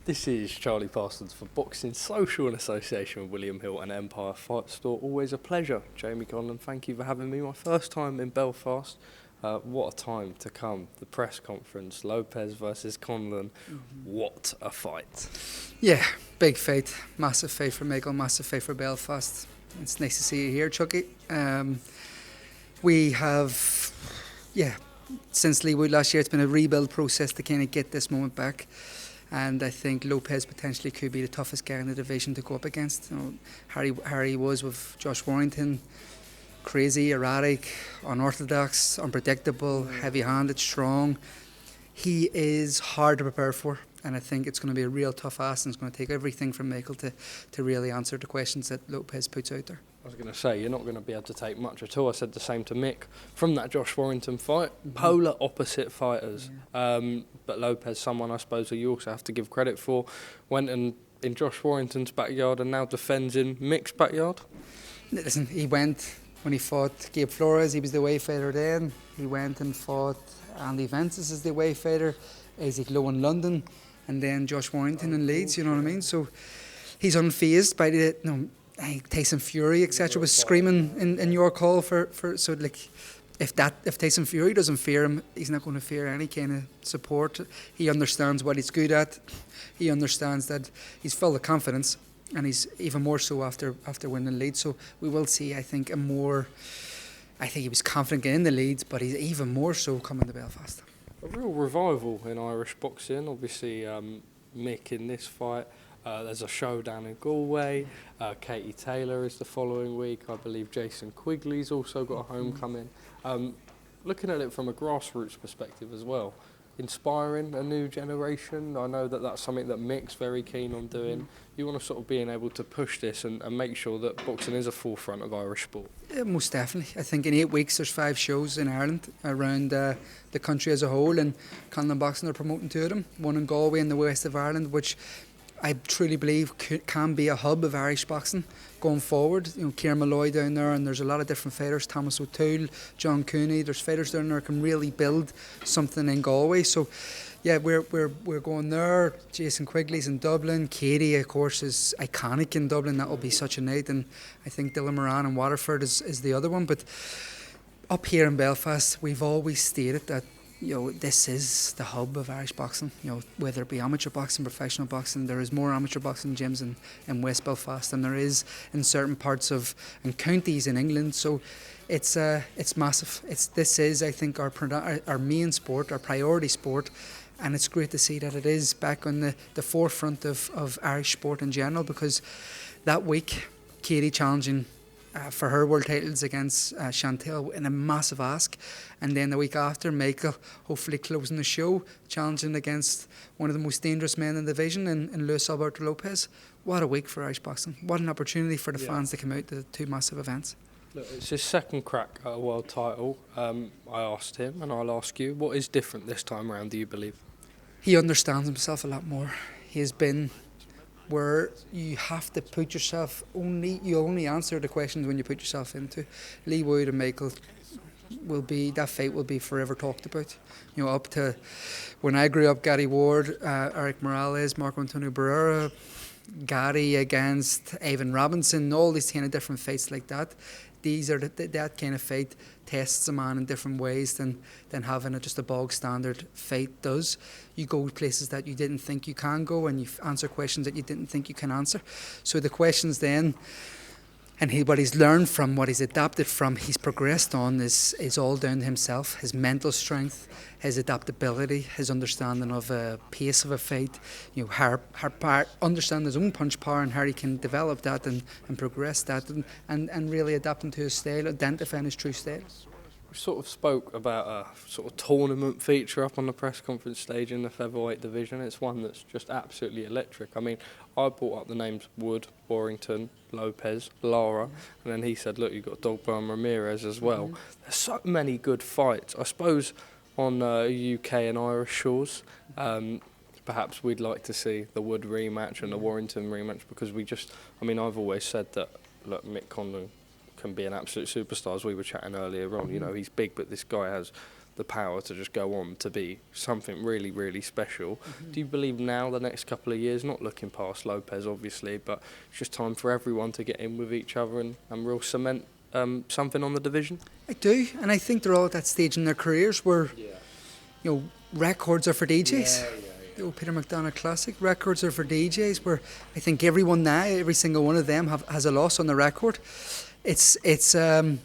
This is Charlie Parsons for Boxing Social in association with William Hill and Empire Fight Store. Always a pleasure. Jamie Conlon, thank you for having me. My first time in Belfast. What a time to come. The press conference, Lopez versus Conlon. What a fight. Yeah, big fight. Massive fight for Michael, massive fight for Belfast. It's nice to see you here, Chucky. We have, since Leewood last year, it's been a rebuild process to kind of get this moment back. And I think Lopez potentially could be the toughest guy in the division to go up against. Harry was with Josh Warrington, crazy, erratic, unorthodox, unpredictable, heavy-handed, strong. He is hard to prepare for, and I think it's going to be a real tough ask, and it's going to take everything from Michael to really answer the questions that Lopez puts out there. I was going to say, you're not going to be able to take much at all. I said the same to Mick from that Josh Warrington fight. Polar opposite fighters. But Lopez, someone I suppose who you also have to give credit for, went and in Josh Warrington's backyard and now defends in Mick's backyard. Listen, he went when he fought Gabe Flores. He was the away fighter then. He went and fought Andy Vences as the away fighter, Isaac Lowe in London, and then Josh Warrington in Leeds. You know what I mean? So he's unfazed by the Tyson Fury, etc. was screaming in your call for so like if Tyson Fury doesn't fear him, he's not going to fear any kind of support. He understands what he's good at. He understands that he's full of confidence, and he's even more so after winning Leeds. So we will see, I think, I think he was confident getting the Leeds, but he's even more so coming to Belfast. A real revival in Irish boxing. Obviously, Mick in this fight. There's a show down in Galway. Katie Taylor is the following week. I believe Jason Quigley's also got a homecoming. Looking at it from a grassroots perspective as well, inspiring a new generation. I know that that's something that Mick's very keen on doing. You want to sort of being able to push this and make sure that boxing is a forefront of Irish sport. Yeah, most definitely. I think in 8 weeks there's 5 shows in Ireland around the country as a whole, and Conlon Boxing are promoting 2 of them. One in Galway in the west of Ireland, which I truly believe can be a hub of Irish boxing going forward. You know, Kieran Malloy down there, and there's a lot of different fighters. Thomas O'Toole, John Cooney. There's fighters down there who can really build something in Galway. So, yeah, we're going there. Jason Quigley's in Dublin. Katie, of course, is iconic in Dublin. That will be such a night. And I think Dylan Moran in Waterford is the other one. But up here in Belfast, we've always stated that, you know, this is the hub of Irish boxing. You know, whether it be amateur boxing, professional boxing, there is more amateur boxing gyms in West Belfast than there is in certain parts of and counties in England. So it's massive. This is, I think, our main sport, our priority sport, and it's great to see that it is back on the forefront of Irish sport in general, because that week, Katie challenging for her world titles against Chantel in a massive ask, and then the week after Michael hopefully closing the show challenging against one of the most dangerous men in the division in Luis Alberto Lopez. What a week for Irish boxing. What an opportunity for the fans to come out to the 2 massive events. Look, it's his second crack at a world title. I asked him, and I'll ask you, what is different this time around, do you believe? He understands himself a lot more. He has been where you have to put yourself you only answer the questions when you put yourself into. Lee Wood and Michael that fight will be forever talked about. You know, up to when I grew up, Gary Ward, Eric Morales, Marco Antonio Barrera, Gary against Ivan Robinson, all these kind of different fights like that. These are that kind of fight tests a man in different ways than having just a bog standard fight does. You go places that you didn't think you can go, and you answer questions that you didn't think you can answer. So the questions then, and what he's learned from, what he's adapted from, he's progressed on is all down to himself, his mental strength, his adaptability, his understanding of a pace of a fight, you know, how understand his own punch power and how he can develop that and progress that and really adapting to his style, identifying his true style. We sort of spoke about a sort of tournament feature up on the press conference stage in the featherweight division. It's one that's just absolutely electric. I mean, I brought up the names Wood, Warrington, Lopez, Lara, and then he said, look, you've got Dogba and Ramirez as well. There's so many good fights. I suppose on UK and Irish shores, perhaps we'd like to see the Wood rematch and the Warrington rematch, because I've always said that, look, Mick Conlon can be an absolute superstar, as we were chatting earlier on. You know, he's big, but this guy has the power to just go on to be something really, really special. Mm-hmm. Do you believe now, the next couple of years, not looking past Lopez obviously, but it's just time for everyone to get in with each other and real cement something on the division? I do, and I think they're all at that stage in their careers where, you know, records are for DJs. The old Peter McDonough classic, records are for DJs, where I think everyone now, every single one of them has a loss on the record. It's a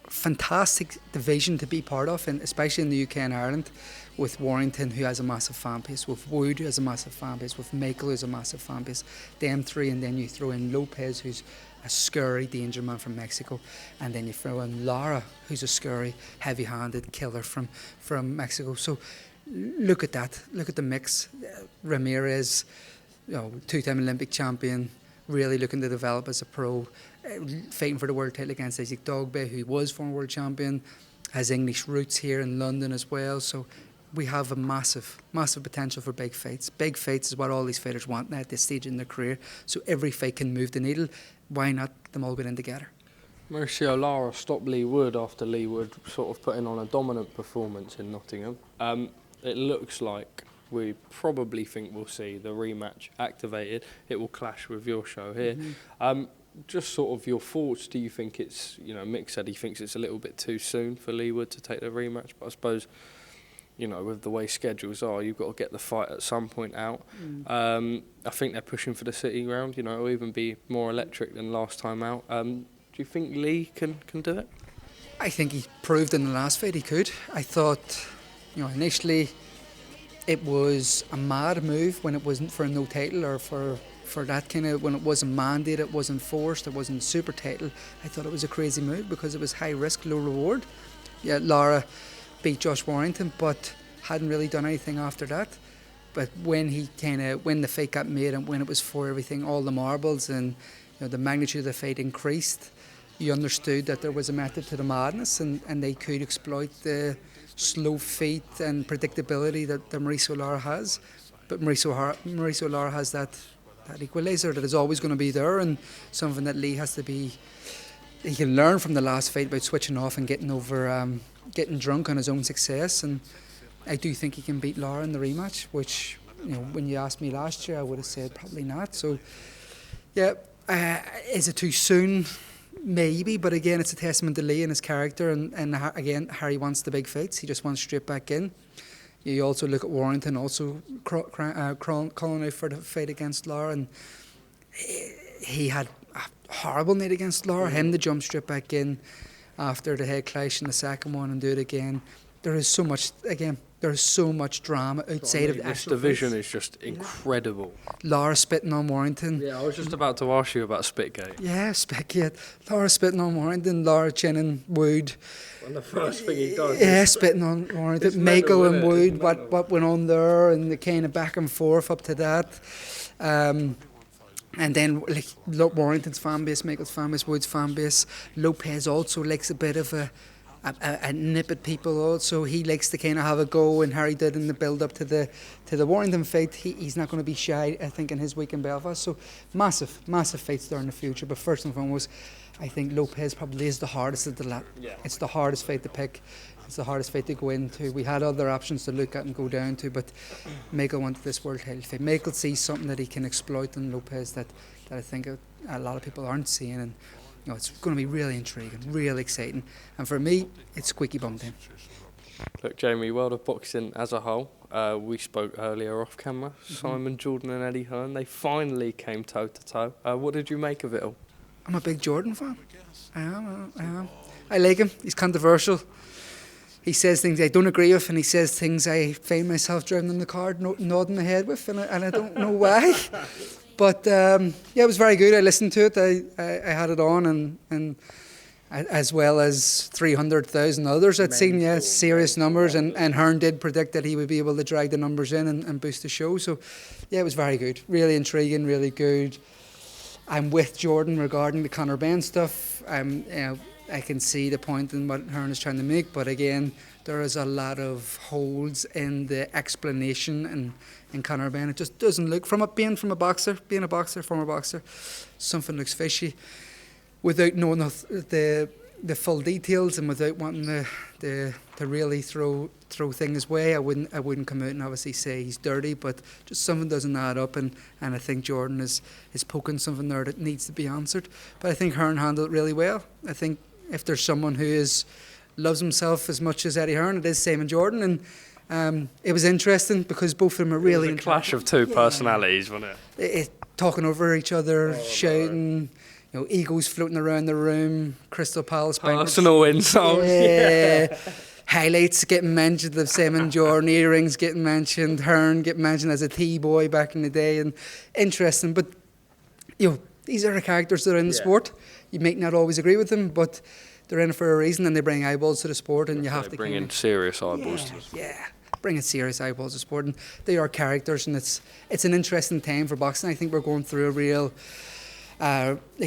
fantastic division to be part of, and especially in the UK and Ireland, with Warrington, who has a massive fan base, with Wood, who has a massive fan base, with Michael, who has a massive fan base, them three, and then you throw in Lopez, who's a scurry danger man from Mexico, and then you throw in Lara, who's a scurry, heavy-handed killer from Mexico. So look at that, look at the mix. Ramirez, you know, two-time Olympic champion, really looking to develop as a pro, fighting for the world title against Isaac Dogbe, who was former world champion, has English roots here in London as well. So we have a massive potential for big fights. Big fights is what all these fighters want now at this stage in their career. So every fight can move the needle. Why not them all get in together? Mauricio Lara stopped Lee Wood after Lee Wood sort of putting on a dominant performance in Nottingham. It looks like we probably think we'll see the rematch activated. It will clash with your show here. Mm-hmm. Just sort of your thoughts, do you think it's, you know, Mick said he thinks it's a little bit too soon for Lee Wood to take the rematch, but I suppose, you know, with the way schedules are, you've got to get the fight at some point out. I think they're pushing for the City ground, you know, it'll even be more electric than last time out. Do you think Lee can do it? I think he proved in the last fight he could. I thought, you know, initially it was a mad move when it wasn't for a no title or for that kind of, when it wasn't mandated, it wasn't forced, it wasn't a super title. I thought it was a crazy move because it was high risk, low reward. Yeah, Lara beat Josh Warrington, but hadn't really done anything after that. But when the fight got made and when it was for everything, all the marbles, and, you know, the magnitude of the fight increased, you understood that there was a method to the madness, and they could exploit the slow feet and predictability that Mauricio Lara has. But Mauricio Lara has that equaliser that is always going to be there, and something that Lee has to be. He can learn from the last fight about switching off and getting drunk on his own success, and I do think he can beat Lara in the rematch, which, you know, when you asked me last year I would have said probably not. So yeah, is it too soon? Maybe, but again, it's a testament to Lee and his character, and again, Harry wants the big fights. He just wants straight back in. You also look at Warrington also calling out for the fight against Lara, and he had a horrible night against Lara. Him to jump straight back in after the head clash in the second one and do it again. There is so much drama outside of the this actual division fights. is just incredible. Lara spitting on Warrington. Yeah, I was just about to ask you about Spitgate. Yeah, Spitgate. Lara spitting on Warrington, Lara chinning Wood. And the first thing he does. Yeah, spitting on Warrington. Michael and Wood, what went on there, and the kind of back and forth up to that. And then, like, Warrington's fan base, Michael's fan base, Wood's fan base. Lopez also likes a bit of a nip at people also. He likes to kind of have a go, and Harry did in the build up to the Warrington fight. He's not going to be shy, I think, in his week in Belfast. So massive fights there in the future. But first and foremost, I think Lopez probably is the hardest of the lot. Yeah. It's the hardest fight to pick. It's the hardest fight to go into. We had other options to look at and go down to, but Michael wanted this world title fight. Michael sees something that he can exploit in Lopez that I think a lot of people aren't seeing, and, you know, it's going to be really intriguing, really exciting. And for me, it's squeaky bum time. Look, Jamie, world of boxing as a whole. We spoke earlier off camera. Simon Jordan and Eddie Hearn, they finally came toe to toe. What did you make of it all? I'm a big Jordan fan. I am. I like him. He's controversial. He says things I don't agree with, and he says things I find myself driving in the car nodding my head with, and I don't know why. But yeah, it was very good. I listened to it. I had it on, and as well as 300,000 others. I'd seen, yeah, serious numbers, and Hearn did predict that he would be able to drag the numbers in and boost the show. So yeah, it was very good. Really intriguing, really good. I'm with Jordan regarding the Conor Benn stuff. I can see the point in what Hearn is trying to make, but again, there is a lot of holes in the explanation in Conor Benn. It just doesn't look, being a former boxer, something looks fishy. Without knowing the the full details and without wanting to really throw things away, I wouldn't come out and obviously say he's dirty, but just something doesn't add up, and I think Jordan is poking something there that needs to be answered. But I think Hearn handled it really well. I think if there's someone who loves himself as much as Eddie Hearn, it is Simon Jordan, and it was interesting because both of them are really It was a clash of two personalities, wasn't it? Talking over each other, shouting. You know, egos floating around the room, Crystal Palace bankers. Personal insults. Yeah. Highlights getting mentioned of Simon Jordan, earrings getting mentioned, Hearn getting mentioned as a T-boy back in the day, and interesting. But you know, these are the characters that are in the sport. You might not always agree with them, but they're in it for a reason, and they bring eyeballs to the sport, and you have to bring in serious eyeballs to the sport. Yeah, bringing serious eyeballs to sport, and they are characters, and it's an interesting time for boxing. I think we're going through a real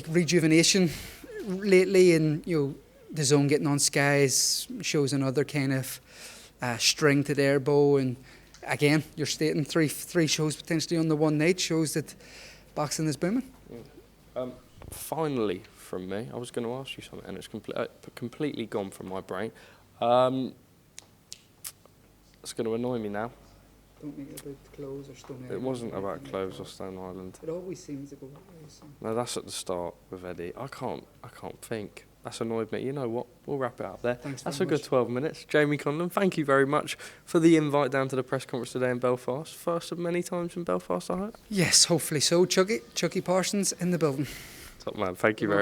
rejuvenation lately, and you know, the Zone getting on Sky shows another kind of string to their bow, and again, you're stating three shows potentially on the one night shows that boxing is booming. Finally, from me, I was going to ask you something, and it's completely gone from my brain. It's going to annoy me now. Don't make it about clothes or Stone Island. It wasn't about clothes or Stone Island. It always seems to go that way. So. No, that's at the start with Eddie. I can't think. That's annoyed me. You know what? We'll wrap it up there. Thanks That's very a good 12 minutes. Jamie Conlon, thank you very much for the invite down to the press conference today in Belfast. First of many times in Belfast, I hope. Yes, hopefully so. Chucky Parsons in the building. Top man, thank you very much.